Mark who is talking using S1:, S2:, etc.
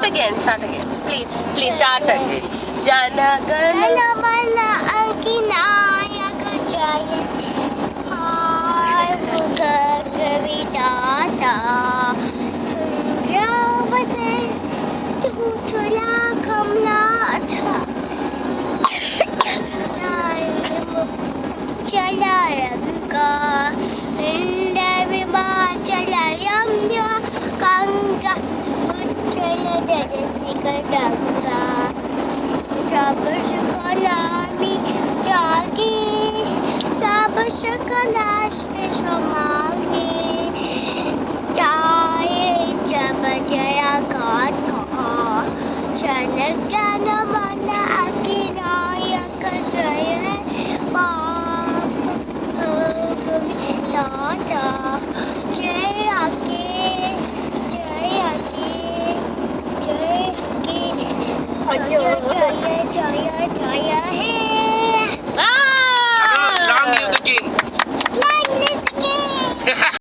S1: Start again. Please start again. Janagana
S2: Mana Ankinayaka Jaya Harmuga Kavidata Ravate Tutula Kamnatha Chalayanga Indavima Chalayamya Kanga Uchala Desigadanga Jabashakanami Jagi Jabashakanashi Shamagi Jaya Jabajaya Gatha Janagana Mana Akinaya Kajaya Tata Jaya Ki Jaya Ki Jaya Ki Jaya Jaya Jaya Jaya